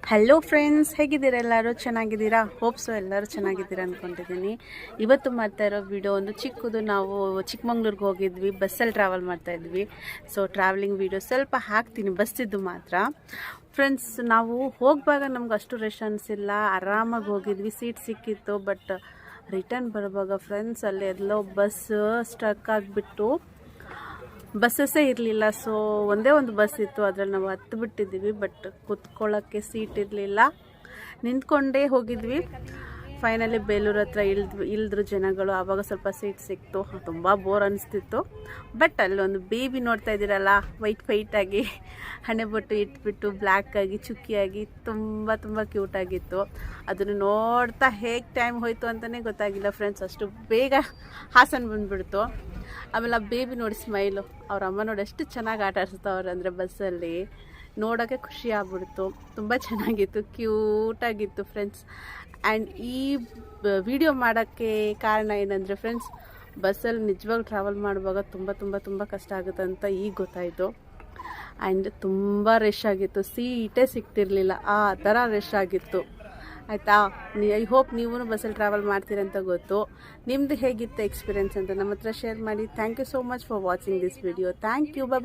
Hello friends, ಹೇಗಿದ್ದೀರಾ? ಎಲ್ಲರೂ ಚೆನ್ನಾಗಿದ್ದೀರಾ? ಹೋಪ್ಸು ಎಲ್ಲರೂ ಚೆನ್ನಾಗಿದ್ದೀರಾ ಅಂದ್ಕೊಂಡಿದ್ದೀನಿ. ಇವತ್ತು ಮಾಡ್ತಾ ಇರೋ ವಿಡಿಯೋ ಒಂದು ಚಿಕ್ಕದು. ನಾವು ಚಿಕ್ಕಮಂಗ್ಳೂರಿಗೆ ಹೋಗಿದ್ವಿ, ಬಸ್ಸಲ್ಲಿ ಟ್ರಾವೆಲ್ ಮಾಡ್ತಾಯಿದ್ವಿ. ಸೊ ಟ್ರಾವೆಲಿಂಗ್ ವಿಡಿಯೋ ಸ್ವಲ್ಪ ಹಾಕ್ತೀನಿ, ಬಸ್ಸಿದ್ದು ಮಾತ್ರ. ಫ್ರೆಂಡ್ಸ್, ನಾವು ಹೋಗುವಾಗ ನಮ್ಗೆ ಅಷ್ಟು ರಶ್ ಅನಿಸಿಲ್ಲ, ಆರಾಮಾಗಿ ಹೋಗಿದ್ವಿ, ಸೀಟ್ ಸಿಕ್ಕಿತ್ತು. ಬಟ್ ರಿಟರ್ನ್ ಬರುವಾಗ ಫ್ರೆಂಡ್ಸ್ ಅಲ್ಲಿ ಎಲ್ಲೋ ಬಸ್ ಸ್ಟ್ರಕ್ ಆಗಿಬಿಟ್ಟು ಬಸ್ಸಸ್ಸೇ ಇರಲಿಲ್ಲ. ಸೊ ಒಂದೇ ಒಂದು ಬಸ್ ಇತ್ತು, ಅದರಲ್ಲಿ ನಾವು ಹತ್ತು ಬಿಟ್ಟಿದ್ದೀವಿ. ಬಟ್ ಕೂತ್ಕೊಳ್ಳೋಕ್ಕೆ ಸೀಟ್ ಇರಲಿಲ್ಲ, ನಿಂತ್ಕೊಂಡೇ ಹೋಗಿದ್ವಿ. ಫೈನಲಿ ಬೇಲೂರು ಹತ್ರ ಇಳಿದ್ರು ಜನಗಳು. ಆವಾಗ ಸ್ವಲ್ಪ ಸೀಟ್ ಸಿಕ್ತು. ತುಂಬ ಬೋರ್ ಅನಿಸ್ತಿತ್ತು. ಬಟ್ ಅಲ್ಲೊಂದು ಬೇಬಿ ನೋಡ್ತಾ ಇದ್ದೀರಲ್ಲ, ವೈಟಾಗಿ ಹಣೆಬೊಟ್ಟು ಇಟ್ಬಿಟ್ಟು ಬ್ಲ್ಯಾಕಾಗಿ ಚುಕ್ಕಿಯಾಗಿ ತುಂಬ ಕ್ಯೂಟಾಗಿತ್ತು. ಅದನ್ನು ನೋಡ್ತಾ ಹೇಗೆ ಟೈಮ್ ಹೋಯಿತು ಅಂತಲೇ ಗೊತ್ತಾಗಿಲ್ಲ ಫ್ರೆಂಡ್ಸ್, ಅಷ್ಟು ಬೇಗ ಹಾಸನ ಬಂದುಬಿಡ್ತು. ಆಮೇಲೆ ಆ ಬೇಬಿ ನೋಡಿ ಸ್ಮೈಲು, ಅವ್ರ ಅಮ್ಮ ನೋಡಿ ಎಷ್ಟು ಚೆನ್ನಾಗಿ ಆಟ ಆಡಿಸ್ತಾವ್ರೆ ಅಂದರೆ ಬಸ್ಸಲ್ಲಿ, ನೋಡೋಕ್ಕೆ ಖುಷಿ ಆಗ್ಬಿಡ್ತು. ತುಂಬ ಚೆನ್ನಾಗಿತ್ತು, ಕ್ಯೂಟಾಗಿತ್ತು ಫ್ರೆಂಡ್ಸ್. ಆ್ಯಂಡ್ ಈ ವಿಡಿಯೋ ಮಾಡೋಕ್ಕೆ ಕಾರಣ ಏನಂದರೆ ಫ್ರೆಂಡ್ಸ್, ಬಸ್ಸಲ್ಲಿ ನಿಜವಾಗ್ಲೂ ಟ್ರಾವೆಲ್ ಮಾಡುವಾಗ ತುಂಬ ಕಷ್ಟ ಆಗುತ್ತೆ ಅಂತ ಈಗ ಗೊತ್ತಾಯಿತು. ಆ್ಯಂಡ್ ತುಂಬ ರಶ್ ಆಗಿತ್ತು, ಸೀಟೇ ಸಿಗ್ತಿರ್ಲಿಲ್ಲ, ಆ ಥರ ರಶ್ ಆಗಿತ್ತು. ಆಯಿತಾ? ಐ ಹೋಪ್ ನೀವು ಬಸ್ಸಲ್ಲಿ ಟ್ರಾವೆಲ್ ಮಾಡ್ತೀರಂತ ಗೊತ್ತು. ನಿಮ್ಮದು ಹೇಗಿತ್ತು ಎಕ್ಸ್ಪೀರಿಯೆನ್ಸ್ ಅಂತ ನಮ್ಮ ಹತ್ರ ಶೇರ್ ಮಾಡಿ. Thank you so much for watching this video. Thank you.